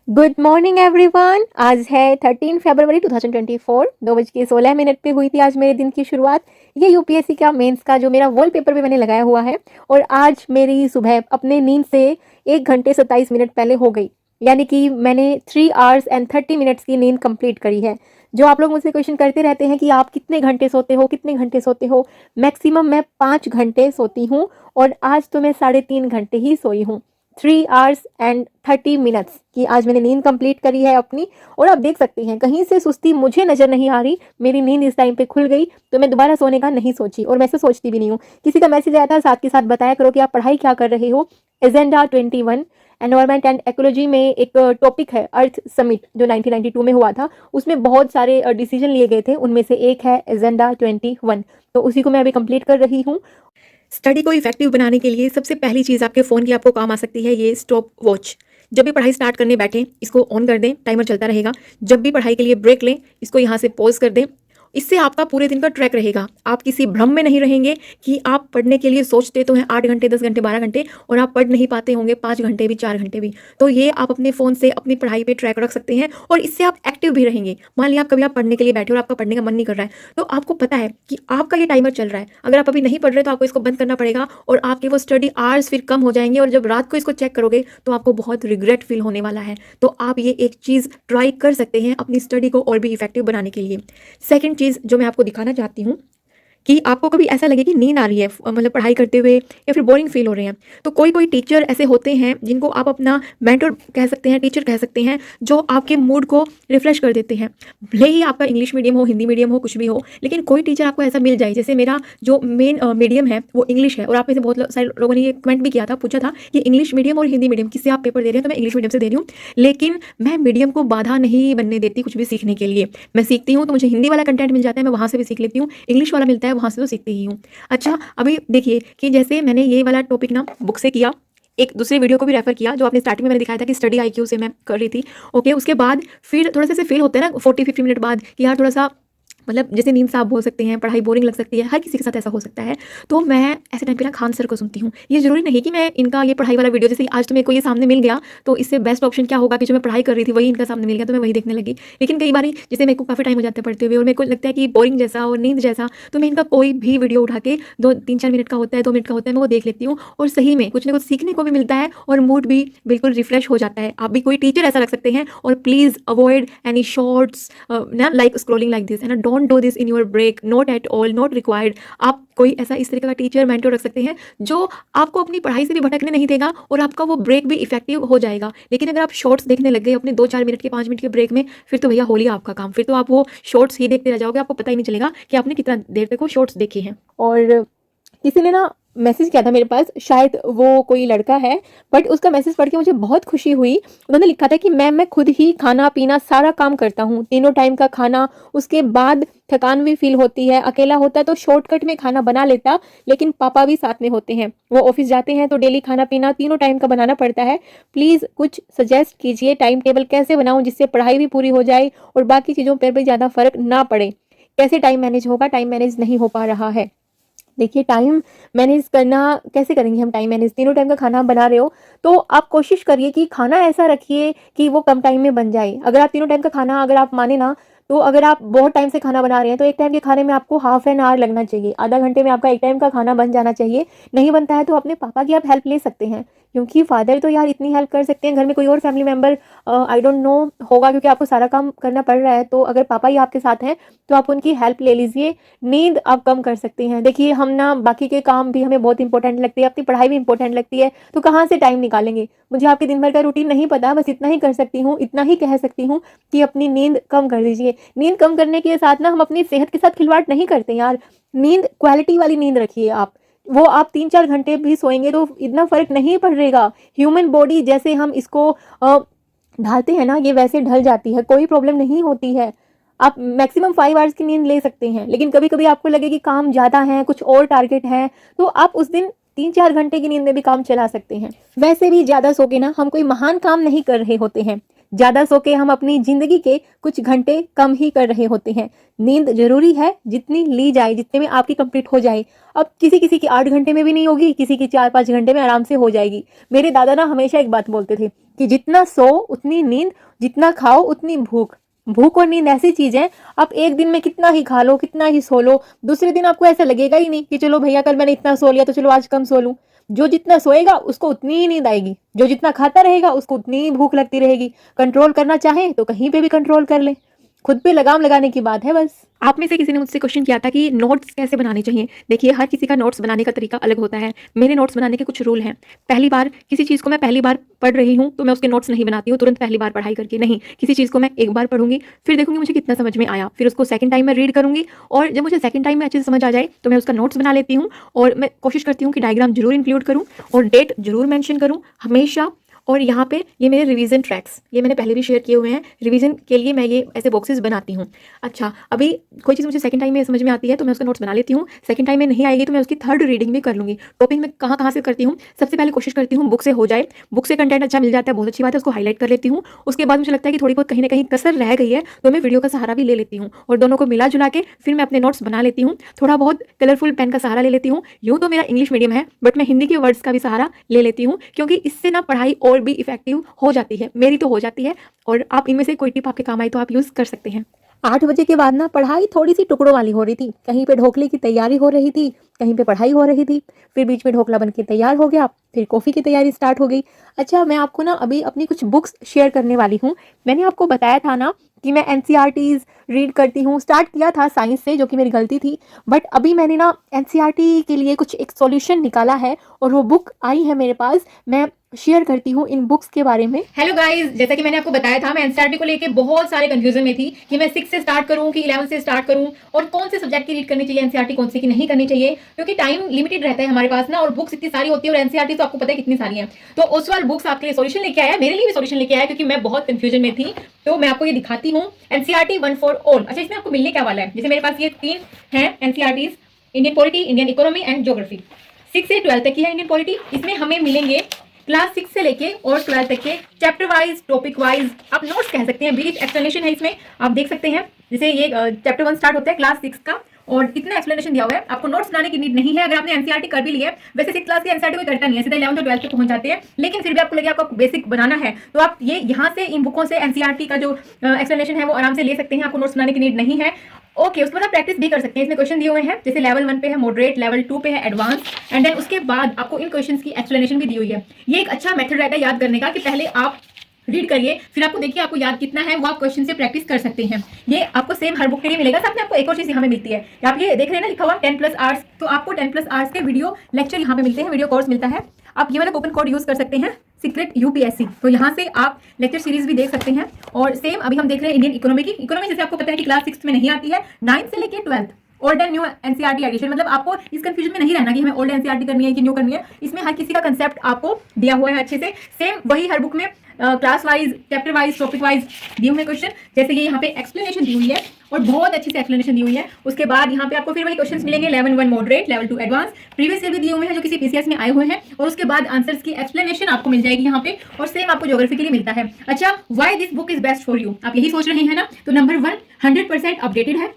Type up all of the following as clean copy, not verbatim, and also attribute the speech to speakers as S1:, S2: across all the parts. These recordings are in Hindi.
S1: Good morning everyone. आज है 13 फरवरी 2024। 2:16 पे हुई थी आज मेरे दिन की शुरुआत। ये यूपीएससी का मेंस का जो मेरा वॉलपेपर भी मैंने लगाया हुआ है, और आज मेरी सुबह अपने नींद से 1 घंटे 27 मिनट पहले हो गई। यानी कि मैंने 3 आवर्स एंड 30 मिनट्स की नींद कंप्लीट करी है। जो आप लोग मुझसे क्वेश्चन करते रहते हैं कि आप कितने घंटे सोते हो, कितने घंटे सोते हो, मैक्सिमम मैं 5 घंटे सोती हूँ, और आज तो मैं 3.5 घंटे ही सोई हूँ। 3 आवर्स एंड 30 मिनट्स की आज मैंने नींद कंप्लीट करी है अपनी। और आप देख सकते हैं कहीं से सुस्ती मुझे नज़र नहीं आ रही। मेरी नींद इस टाइम पे खुल गई तो मैं दोबारा सोने का नहीं सोची, और वैसे सोचती भी नहीं हूँ। किसी का मैसेज आया था, साथ के साथ बताया करो कि आप पढ़ाई क्या कर रहे हो। एजेंडा 21 एनवायरमेंट एंड इकोलॉजी में एक टॉपिक है अर्थ समिट, जो 1992 में हुआ था। उसमें बहुत सारे डिसीजन लिए गए थे, उनमें से एक है एजेंडा 21। तो उसी को मैं अभी कंप्लीट कर रही हूँ। स्टडी को इफेक्टिव बनाने के लिए सबसे पहली चीज़ आपके फ़ोन की आपको काम आ सकती है, ये स्टॉप वॉच। जब भी पढ़ाई स्टार्ट करने बैठें, इसको ऑन कर दें, टाइमर चलता रहेगा। जब भी पढ़ाई के लिए ब्रेक लें, इसको यहाँ से पॉज कर दें। इससे आपका पूरे दिन का ट्रैक रहेगा। आप किसी भ्रम में नहीं रहेंगे कि आप पढ़ने के लिए सोचते तो हैं 8 घंटे, 10 घंटे, 12 घंटे, और आप पढ़ नहीं पाते होंगे 5 घंटे भी, 4 घंटे भी। तो ये आप अपने फ़ोन से अपनी पढ़ाई पे ट्रैक रख सकते हैं, और इससे आप एक्टिव भी रहेंगे। मान लिया आप कभी आप पढ़ने के लिए बैठे और आपका पढ़ने का मन नहीं कर रहा है, तो आपको पता है कि आपका ये टाइमर चल रहा है। अगर आप अभी नहीं पढ़ रहे तो आपको इसको बंद करना पड़ेगा, और आपके वो स्टडी आवर्स फिर कम हो जाएंगे, और जब रात को इसको चेक करोगे तो आपको बहुत रिग्रेट फील होने वाला है। तो आप ये एक चीज़ ट्राई कर सकते हैं अपनी स्टडी को और भी इफेक्टिव बनाने के लिए। सेकंड चीज़ जो मैं आपको दिखाना चाहती हूँ कि आपको कभी ऐसा लगे कि नींद आ रही है, मतलब पढ़ाई करते हुए, या फिर बोरिंग फील हो रहे हैं, तो कोई कोई टीचर ऐसे होते हैं जिनको आप अपना मेंटर कह सकते हैं, टीचर कह सकते हैं, जो आपके मूड को रिफ्रेश कर देते हैं। भले ही आपका इंग्लिश मीडियम हो, हिंदी मीडियम हो, कुछ भी हो, लेकिन कोई टीचर आपको ऐसा मिल जाए। जैसे मेरा जो मेन मीडियम है वो इंग्लिश है, और आप में से बहुत सारे लोगों ने ये कमेंट भी किया था, पूछा था कि इंग्लिश मीडियम और हिंदी मीडियम किससे आप पेपर दे रहे हैं, तो मैं इंग्लिश मीडियम से दे रही हूँ। लेकिन मैं मीडियम को बाधा नहीं बनने देती कुछ भी सीखने के लिए। मैं सीखती हूँ तो मुझे हिंदी वाला कंटेंट मिल जाता है, मैं वहाँ से भी सीख लेती हूँ। इंग्लिश वाला मिलता है, वहाँ से तो सीखती ही हूँ। अच्छा, अभी देखिए कि जैसे मैंने ये वाला टॉपिक ना बुक से किया, एक दूसरे वीडियो को भी रेफर किया जो आपने स्टार्टिंग में मैंने दिखाया था कि स्टडी आईक्यू से मैं कर रही थी। ओके, उसके बाद फिर थोड़ा सा ऐसे फील होते हैं ना 40-50 मिनट बाद कि यार थोड़ा सा, मतलब जैसे नींद से आप बोल सकते हैं, पढ़ाई बोरिंग लग सकती है, हर किसी के साथ ऐसा हो सकता है। तो मैं ऐसे टाइम पे ना खान सर को सुनती हूँ। ये ज़रूरी नहीं कि मैं इनका ये पढ़ाई वाला वीडियो, जैसे आज तो मेरे को ये सामने मिल गया, तो इससे बेस्ट ऑप्शन क्या होगा कि जो मैं पढ़ाई कर रही थी वही इनका सामने मिल गया, तो मैं वही देखने लगी। लेकिन कई बारी जैसे मेरे को काफ़ी टाइम हो जाता है पढ़ते हुए, और मेरे को लगता है कि बोरिंग जैसा और नींद जैसा, तो मैं इनका कोई भी वीडियो उठा के 2-3-4 मिनट का होता है, 2 मिनट का होता है, मैं वो देख लेती हूँ, और सही में कुछ ना कुछ सीखने को भी मिलता है, और मूड भी बिल्कुल रिफ्रेश हो जाता है। आप भी कोई टीचर ऐसा रख सकते हैं, और प्लीज़ अवॉइड एनी शॉर्ट्स ना, लाइक स्क्रॉलिंग लाइक दिस, है ना। Don't do this in your break, not at all, not required. आप कोई ऐसा इस तरीके का टीचर मेंटर रख सकते हैं जो आपको अपनी पढ़ाई से भी भटकने नहीं देगा, और आपका वो ब्रेक भी इफेक्टिव हो जाएगा। लेकिन अगर आप शॉर्ट्स देखने लग गए अपने 2-4 मिनट के, 5 मिनट के ब्रेक में, फिर तो भैया हो लिया आपका काम। फिर तो आप वो शॉर्ट्स ही देखते रह जाओगे, आपको पता ही नहीं चलेगा कि आपने कितना देर तक वो शॉर्ट्स देखे हैं। और किसी ने ना मैसेज किया था मेरे पास, शायद वो कोई लड़का है, बट उसका मैसेज पढ़ के मुझे बहुत खुशी हुई। उन्होंने लिखा था कि मैं खुद ही खाना पीना सारा काम करता हूँ, तीनों टाइम का खाना, उसके बाद थकान भी फील होती है, अकेला होता है तो शॉर्टकट में खाना बना लेता, लेकिन पापा भी साथ में होते हैं, वो ऑफिस जाते हैं तो डेली खाना पीना तीनों टाइम का बनाना पड़ता है। प्लीज़ कुछ सजेस्ट कीजिए, टाइम टेबल कैसे बनाऊँ जिससे पढ़ाई भी पूरी हो जाए और बाकी चीज़ों पर भी ज़्यादा फर्क ना पड़े। कैसे टाइम मैनेज होगा, टाइम मैनेज नहीं हो पा रहा है। देखिए, टाइम मैनेज करना कैसे करेंगे हम? टाइम मैनेज, तीनों टाइम का खाना आप बना रहे हो तो आप कोशिश करिए कि खाना ऐसा रखिए कि वो कम टाइम में बन जाए। अगर आप तीनों टाइम का खाना, अगर आप माने ना, तो अगर आप बहुत टाइम से खाना बना रहे हैं तो एक टाइम के खाने में आपको हाफ एन आवर लगना चाहिए, आधा घंटे में आपका एक टाइम का खाना बन जाना चाहिए। नहीं बनता है तो अपने पापा की आप हेल्प ले सकते हैं, क्योंकि फादर तो यार इतनी हेल्प कर सकते हैं, घर में कोई और family member I don't know होगा, क्योंकि आपको सारा काम करना पड़ रहा है। तो अगर पापा ही आपके साथ हैं तो आप उनकी हेल्प ले लीजिए। नींद आप कम कर सकते हैं। देखिए, हम ना बाकी के काम भी हमें बहुत इंपॉर्टेंट लगती है, अपनी पढ़ाई भी इंपॉर्टेंट लगती है, तो कहाँ से टाइम निकालेंगे? मुझे आपके दिन भर का रूटीन नहीं पता, बस इतना ही कर सकती हूँ, इतना ही कह सकती हूँ कि अपनी नींद कम कर दीजिए। नींद कम करने के साथ ना हम अपनी सेहत के साथ खिलवाड़ नहीं करते यार। नींद क्वालिटी वाली नींद रखिए आप। वो आप 3-4 घंटे भी सोएंगे तो इतना फर्क नहीं पड़ेगा। ह्यूमन बॉडी जैसे हम इसको ढालते हैं ना, ये वैसे ढल जाती है, कोई प्रॉब्लम नहीं होती है। आप मैक्सिमम 5 आवर्स की नींद ले सकते हैं, लेकिन कभी कभी आपको लगे कि काम ज़्यादा है, कुछ और टारगेट है, तो आप उस दिन 3-4 घंटे की नींद में भी काम चला सकते हैं। वैसे भी ज़्यादा सो के ना हम कोई महान काम नहीं कर रहे होते हैं। ज़्यादा सो के हम अपनी ज़िंदगी के कुछ घंटे कम ही कर रहे होते हैं। नींद ज़रूरी है, जितनी ली जाए, जितने में आपकी कंप्लीट हो जाए। अब किसी की 8 घंटे में भी नहीं होगी, किसी की 4-5 घंटे में आराम से हो जाएगी। मेरे दादा ना हमेशा एक बात बोलते थे कि जितना सो उतनी नींद, जितना खाओ उतनी भूख। भूख और नींद ऐसी चीज है, आप एक दिन में कितना ही खा लो, कितना ही सो लो, दूसरे दिन आपको ऐसा लगेगा ही नहीं कि चलो भैया कल मैंने इतना सो लिया तो चलो आज कम सो लूं। जो जितना सोएगा उसको उतनी ही नींद आएगी, जो जितना खाता रहेगा उसको उतनी ही भूख लगती रहेगी। कंट्रोल करना चाहे तो कहीं पे भी कंट्रोल कर ले, खुद पे लगाम लगाने की बात है बस। आप में से किसी ने मुझसे क्वेश्चन किया था कि नोट्स कैसे बनाने चाहिए। देखिए, हर किसी का नोट्स बनाने का तरीका अलग होता है। मेरे नोट्स बनाने के कुछ रूल हैं। पहली बार किसी चीज़ को मैं पहली बार पढ़ रही हूँ तो मैं उसके नोट्स नहीं बनाती हूँ तुरंत पहली बार पढ़ाई करके, नहीं। किसी चीज़ को मैं एक बार पढ़ूंगी, फिर देखूंगी मुझे कितना समझ में आया, फिर उसको सेकंड टाइम में रीड करूंगी, और जब मुझे सेकंड टाइम में अच्छे से समझ आ जाए तो मैं उसका नोट्स बना लेती हूँ। और मैं कोशिश करती हूँ कि डायग्राम जरूर इंक्लूड करूँ और डेट जरूर मेंशन करूँ हमेशा। और यहाँ पे ये मेरे रिवीजन ट्रैक्स, ये मैंने पहले भी शेयर किए हुए हैं। रिवीजन के लिए मैं ये ऐसे बॉक्सेस बनाती हूँ। अच्छा, अभी कोई चीज़ मुझे सेकंड टाइम में समझ में आती है तो मैं उसका नोट्स बना लेती हूँ। सेकंड टाइम में नहीं आएगी तो मैं उसकी थर्ड रीडिंग भी कर लूँगी। टॉपिक में कहाँ कहाँ से करती हूँ, सबसे पहले कोशिश करती हूँ बुक से हो जाए। बुक से कंटेंट अच्छा मिल जाता है, बहुत अच्छी बात है, उसको हाईलाइट कर लेती हूँ। उसके बाद मुझे लगता है कि थोड़ी बहुत कहीं ना कहीं कसर रह गई है तो मैं वीडियो का सहारा भी ले लेती हूँ, और दोनों को मिला जुला के फिर मैं अपने नोट्स बना लेती हूँ। थोड़ा बहुत कलरफुल पेन का सहारा ले लेती हूँ। यूँ तो मेरा इंग्लिश मीडियम है, बट मैं हिंदी के वर्ड्स का भी सहारा ले लेती हूँ, क्योंकि इससे ना पढ़ाई और भी इफेक्टिव हो जाती है। मेरी तो हो जाती है, और आप इनमें से कोई टिप आपके काम आई तो आप यूज़ कर सकते हैं। 8 बजे के बाद ना पढ़ाई थोड़ी सी टुकड़ों वाली हो रही थी। कहीं पे ढोकले की तैयारी हो रही थी, कहीं पे पढ़ाई हो रही थी, फिर बीच में ढोकला बन के तैयार हो गया, फिर कॉफ़ी की तैयारी स्टार्ट हो गई। अच्छा, मैं आपको ना अभी अपनी कुछ बुक्स शेयर करने वाली हूँ। मैंने आपको बताया था ना कि मैं एनसीईआरटीज़ रीड करती हूँ। स्टार्ट किया था साइंस से, जो कि मेरी गलती थी, बट अभी मैंने ना एनसीईआरटी के लिए कुछ एक सॉल्यूशन निकाला है और वो बुक आई है मेरे पास। मैं शेयर करती हूँ इन बुक्स के बारे में। हेलो गाइस, जैसा कि मैंने आपको बताया था, मैं एनसीईआरटी को लेके बहुत सारे कंफ्यूजन में थी कि मैं 6 से स्टार्ट करूँ कि 11 से स्टार्ट करूँ, और कौन से सब्जेक्ट की रीड करनी चाहिए एनसीईआरटी, कौन सी की नहीं करनी चाहिए, क्योंकि टाइम लिमिटेड रहता है हमारे पास ना, और बुक्स इतनी सारी होती है, और एनसीईआरटी तो आपको पता है कितनी सारी है। तो ओसवाल बुक्स आपके लिए सॉल्यूशन लेके आया, मेरे लिए भी सॉल्यूशन लेके आया, क्योंकि मैं बहुत कंफ्यूजन में थी। तो मैं आपको ये दिखाती हूँ, एनसीईआरटी वन फॉर ऑल। अच्छा, इसमें आपको मिलने क्या वाला है, जैसे मेरे पास ये 3 है NCERTs, Indian polity, Indian economy and geography. 6 से 12 तक की है इंडियन पॉलिटी। इसमें हमें मिलेंगे क्लास 6 से लेके और 12 तक के चैप्टर वाइज, टॉपिक वाइज, आप नोट्स कह सकते हैं, ब्रीफ एक्सप्लेनेशन है इसमें, आप देख सकते हैं। जैसे ये चैप्टर 1 स्टार्ट होता है क्लास 6 का, और कितना एक्सप्लेनेशन दिया हुआ है। आपको नोट्स बनाने की नीड नहीं है अगर आपने एनसीईआरटी कर भी लिया है। वैसे 6 क्लास की एनसीईआरटी कोई करता नहीं है, सीधा 11 और 12 तक पहुंच जाते हैं, लेकिन फिर भी आपको लगे आपको बेसिक बनाना है तो आप ये यहाँ से इन बुकों से एनसीईआरटी का जो एक्सप्लेनेशन है वो आराम से ले सकते हैं। आपको नोट्स बनाने की नीड नहीं है। ओके, उसके बाद आप प्रैक्टिस भी कर सकते हैं। इसमें क्वेश्चन दिए हुए हैं, जैसे लेवल 1 पे है मॉडरेट, लेवल 2 पे है एडवांस, एंड देन उसके बाद आपको इन क्वेश्चंस की एक्सप्लेनेशन भी दी हुई है। ये एक अच्छा मेथड रहता है याद करने का, कि पहले आप रीड करिए, फिर आपको देखिए आपको याद कितना है, वो आप क्वेश्चन से प्रैक्टिस कर सकते हैं। ये आपको सेम हर बुक के लिए मिलेगा। साथ में आपको एक और चीज यहाँ पे मिलती है, आप ये देख रहे हैं ना लिखा हुआ 10+ आवर्स, तो आपको 10+ आवर्स के वीडियो लेक्चर यहाँ पे मिलते हैं, वीडियो कोर्स मिलता है। आप ये वाला कूपन कोड यूज कर सकते हैं, सीक्रेट यूपीएससी, तो यहाँ से आप लेक्चर सीरीज भी देख सकते हैं। और सेम अभी हम देख रहे हैं इंडियन इकोनॉमी की। इकोनॉमी जैसे आपको पता है कि क्लास 6 में नहीं आती है, 9 से लेकर 12 old and new NCERT edition, मतलब आपको इस कंफ्यूजन में नहीं रहना कि हमें ओल्ड एनसीईआरटी करनी है कि न्यू करनी है। इसमें हर किसी का कंसेप्ट आपको दिया हुआ है अच्छे से। सेम वही हर बुक में class wise, chapter wise, topic wise दिए हुए क्वेश्चन, जैसे ये यहाँ पे एक्सप्लेनेशन दी हुई है, और बहुत अच्छी से एक्सप्लेनेशन दी हुई है। उसके बाद यहाँ पे आपको फिर वही क्वेश्चंस मिलेंगे, level 1 moderate, level 2 advance, previous year भी दिए हुए हैं जो किसी पीसीएस में आए हुए हैं, और उसके बाद आंसर्स की एक्सप्लेनेशन आपको मिल जाएगी यहाँ पे, और सेम आपको ज्योग्राफी के लिए मिलता है। अच्छा, why this book is best for you, आप यही सोच रहे हैं ना, तो नंबर 1 100% अपडेटेड है।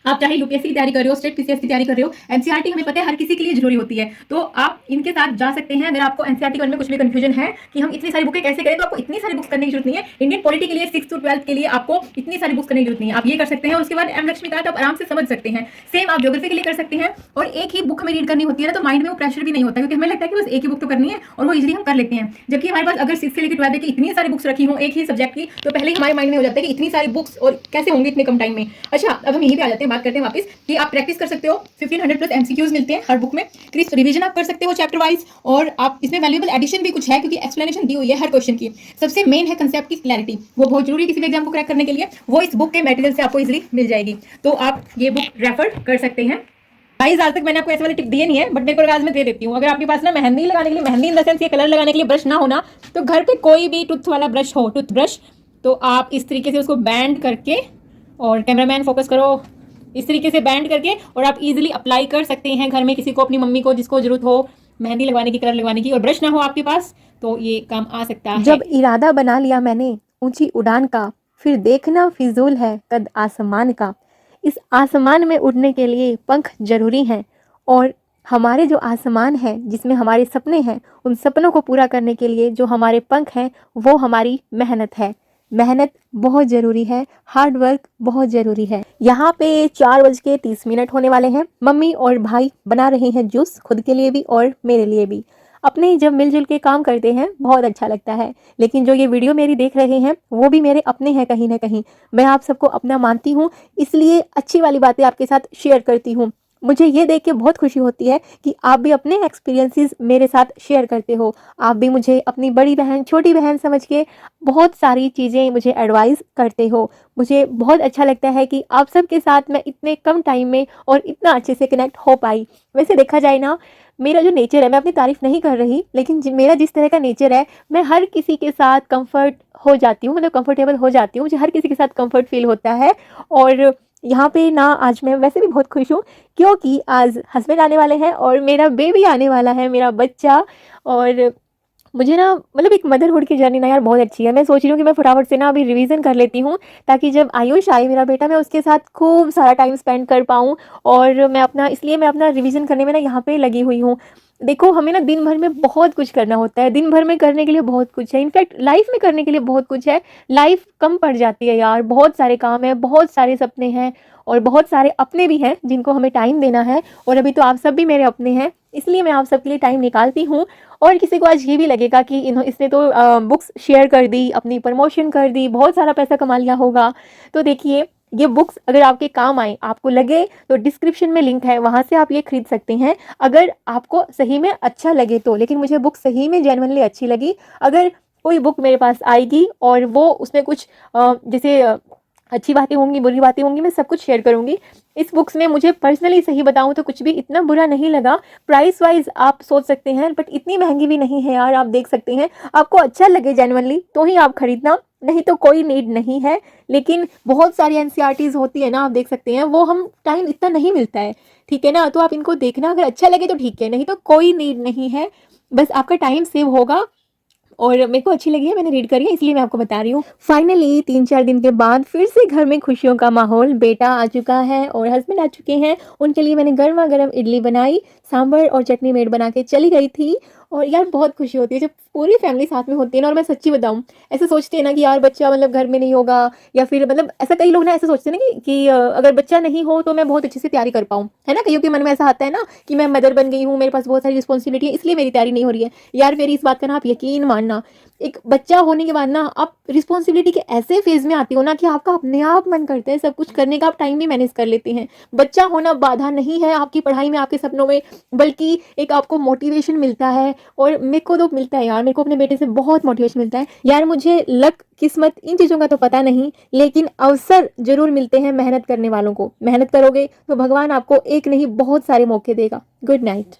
S1: आप चाहे यूपीएससी की तैयारी कर रहे हो, स्टेट पीसीएस की तैयारी कर रहे हो, एनसीईआरटी हमें पता है हर किसी के लिए जरूरी होती है, तो आप इनके साथ जा सकते हैं। अगर आपको एनसीईआरटी करने में कुछ भी कंफ्यूजन है कि हम इतनी सारी बुकें कैसे करें, तो आपको इतनी सारी बुक्स करने की जरूरत नहीं है। इंडियन पॉलिटी के लिए 6 to 12 के लिए आपको इतनी सारी बुक्स करने की जरूरत नहीं है, आप ये कर सकते हैं। और उसके बाद एम लक्ष्मी का आप आराम से समझ सकते हैं। सेम आप ज्योग्राफी के लिए कर सकते हैं, और एक ही बुक हमें रीड करनी होती है ना, तो माइंड में वो प्रेशर भी नहीं होता, क्योंकि हमें लगता है कि बस एक ही बुक तो करनी है, और वो इजीली हम कर लेते हैं। जबकि हमारे पास अगर 6 से लेकर 12 की इतनी सारी बुक्स रखी हो एक ही सब्जेक्ट की, तो पहले ही हमारे माइंड में हो जाता है कि इतनी सारी बुक्स और कैसे होंगी इतने कम टाइम में। अच्छा, अब हम यहीं पे आ जाते हैं, बात करते हैं वापस कि आप प्रैक्टिस कर सकते हो। 1500+ एमसीक्यूज मिलते हैं हर बुक में, क्रिस्प रिवीजन आप कर सकते हो चैप्टर वाइज, और आप इसमें वैल्यूएबल एडिशन भी कुछ है, क्योंकि एक्सप्लेनेशन दी हुई है हर क्वेश्चन की। सबसे मेन है कंसेप्ट की क्लैरिटी, वो बहुत जरूरी है किसी भी एग्जाम को क्रैक करने के लिए, वो इस बुक के मटेरियल से आपको इजीली मिल जाएगी, तो आप ये बुक रेफर कर सकते हैं। गाइस, आज तक मैंने आपको ऐसे वाले टिप दिए नहीं है, बट मेरे को आज मैं दे देती हूँ। अगर आपके पास ना मेहंदी लगाने के लिए, मेहंदी इन द सेंस ये कलर लगाने के लिए ब्रश ना होना, तो घर पे कोई भी टूथ वाला ब्रश हो, टूथ ब्रश, तो आप इस तरीके से उसको बैंड करके, और कैमरामैन फोकस करो, इस तरीके से बैंड करके, और आप इजीली अप्लाई कर सकते हैं घर में किसी को, अपनी मम्मी को, जिसको जरूरत हो मेहंदी लगवाने की, कलर लगवाने की, और ब्रश ना हो आपके पास, तो ये काम आ सकता है। जब इरादा बना लिया मैंने ऊंची उड़ान का, फिर देखना फिजूल है कद आसमान का। इस आसमान में उड़ने के लिए पंख जरूरी हैं, और हमारे जो आसमान है, जिसमें हमारे सपने हैं, उन सपनों को पूरा करने के लिए जो हमारे पंख हैं, वो हमारी मेहनत है। मेहनत बहुत ज़रूरी है, हार्ड वर्क बहुत ज़रूरी है। यहाँ पे 4:30 होने वाले हैं। मम्मी और भाई बना रहे हैं जूस, खुद के लिए भी और मेरे लिए भी। अपने जब मिलजुल के काम करते हैं बहुत अच्छा लगता है, लेकिन जो ये वीडियो मेरी देख रहे हैं वो भी मेरे अपने हैं कहीं ना कहीं। मैं आप सबको अपना मानती हूँ, इसलिए अच्छी वाली बातें आपके साथ शेयर करती हूँ। मुझे ये देख के बहुत खुशी होती है कि आप भी अपने एक्सपीरियंसेस मेरे साथ शेयर करते हो। आप भी मुझे अपनी बड़ी बहन, छोटी बहन समझ के बहुत सारी चीज़ें मुझे एडवाइस करते हो। मुझे बहुत अच्छा लगता है कि आप सबके साथ मैं इतने कम टाइम में और इतना अच्छे से कनेक्ट हो पाई। वैसे देखा जाए ना, मेरा जो नेचर है, मैं अपनी तारीफ़ नहीं कर रही, लेकिन मेरा जिस तरह का नेचर है, मैं हर किसी के साथ कंफर्ट हो जाती हूँ, मतलब कंफर्टेबल हो जाती हूँ। मुझे हर किसी के साथ कंफर्ट फील होता है। और यहाँ पे ना आज मैं वैसे भी बहुत खुश हूँ, क्योंकि आज हस्बैंड आने वाले हैं और मेरा बेबी आने वाला है, मेरा बच्चा। और मुझे ना मतलब एक मदरहुड की जर्नी ना यार बहुत अच्छी है। मैं सोच रही हूँ कि मैं फटाफट से ना अभी रिवीजन कर लेती हूँ, ताकि जब आयुष आए मेरा बेटा, मैं उसके साथ खूब सारा टाइम स्पेंड कर पाऊँ। और मैं अपना रिवीजन करने में ना यहाँ पे लगी हुई हूँ। देखो, हमें ना दिन भर में बहुत कुछ करना होता है, दिन भर में करने के लिए बहुत कुछ है, इनफैक्ट लाइफ में करने के लिए बहुत कुछ है। लाइफ कम पड़ जाती है यार, बहुत सारे काम है, बहुत सारे सपने हैं और बहुत सारे अपने भी हैं जिनको हमें टाइम देना है। और अभी तो आप सब भी मेरे अपने हैं, इसलिए मैं आप सबके लिए टाइम निकालती हूँ। और किसी को आज ये भी लगेगा कि इसने तो बुक्स शेयर कर दी, अपनी प्रमोशन कर दी, बहुत सारा पैसा कमा लिया होगा। तो देखिए, ये बुक्स अगर आपके काम आए, आपको लगे, तो डिस्क्रिप्शन में लिंक है, वहाँ से आप ये खरीद सकते हैं अगर आपको सही में अच्छा लगे तो। लेकिन मुझे बुक सही में जेन्युइनली अच्छी लगी। अगर कोई बुक मेरे पास आएगी और वो उसमें कुछ जैसे अच्छी बातें होंगी, बुरी बातें होंगी, मैं सब कुछ शेयर करूँगी। इस बुक्स में मुझे पर्सनली सही बताऊँ तो कुछ भी इतना बुरा नहीं लगा। प्राइस वाइज आप सोच सकते हैं, बट इतनी महंगी भी नहीं है यार, आप देख सकते हैं। आपको अच्छा लगे जेन्युइनली तो ही आप खरीदना, नहीं तो कोई नीड नहीं है। लेकिन बहुत सारी एनसीईआरटीज होती है ना, आप देख सकते हैं, वो हम टाइम इतना नहीं मिलता है, ठीक है ना। तो आप इनको देखना, अगर अच्छा लगे तो ठीक है, नहीं तो कोई नीड नहीं है। बस आपका टाइम सेव होगा और मेरे को अच्छी लगी है, मैंने रीड करी है, इसलिए मैं आपको बता रही हूँ। फाइनली 3-4 दिन के बाद फिर से घर में खुशियों का माहौल। बेटा आ चुका है और हस्बैंड आ चुके हैं। उनके लिए मैंने गर्मा गर्म इडली बनाई, सांभर और चटनी मेड बना के चली गई थी। और यार बहुत खुशी होती है जब पूरी फैमिली साथ में होती है ना। और मैं सच्ची बताऊँ, ऐसे सोचते हैं ना कि यार बच्चा मतलब घर में नहीं होगा, या फिर मतलब ऐसा कई लोग ना ऐसे सोचते हैं ना कि अगर बच्चा नहीं हो तो मैं बहुत अच्छे से तैयारी कर पाऊँ, है ना। कईयों के मन में ऐसा आता है ना कि मैं मदर बन गई हूँ, मेरे पास बहुत सारी रिस्पॉन्सिबिलिटी है, इसलिए मेरी तैयारी नहीं हो रही है। यार मेरी इस बात का ना आप यकीन मानना, एक बच्चा होने के बाद ना आप रिस्पॉन्सिबिलिटी के ऐसे फेज में आती हो ना कि आपका अपने आप मन करता है सब कुछ करने का, आप टाइम भी मैनेज कर लेते हैं। बच्चा होना बाधा नहीं है आपकी पढ़ाई में, आपके सपनों में, बल्कि एक आपको मोटिवेशन मिलता है। और मेरे को तो मिलता है यार, मेरे को अपने बेटे से बहुत मोटिवेशन मिलता है यार। मुझे लक, किस्मत, इन चीज़ों का तो पता नहीं, लेकिन अवसर जरूर मिलते हैं मेहनत करने वालों को। मेहनत करोगे तो भगवान आपको एक नहीं बहुत सारे मौके देगा। Good night.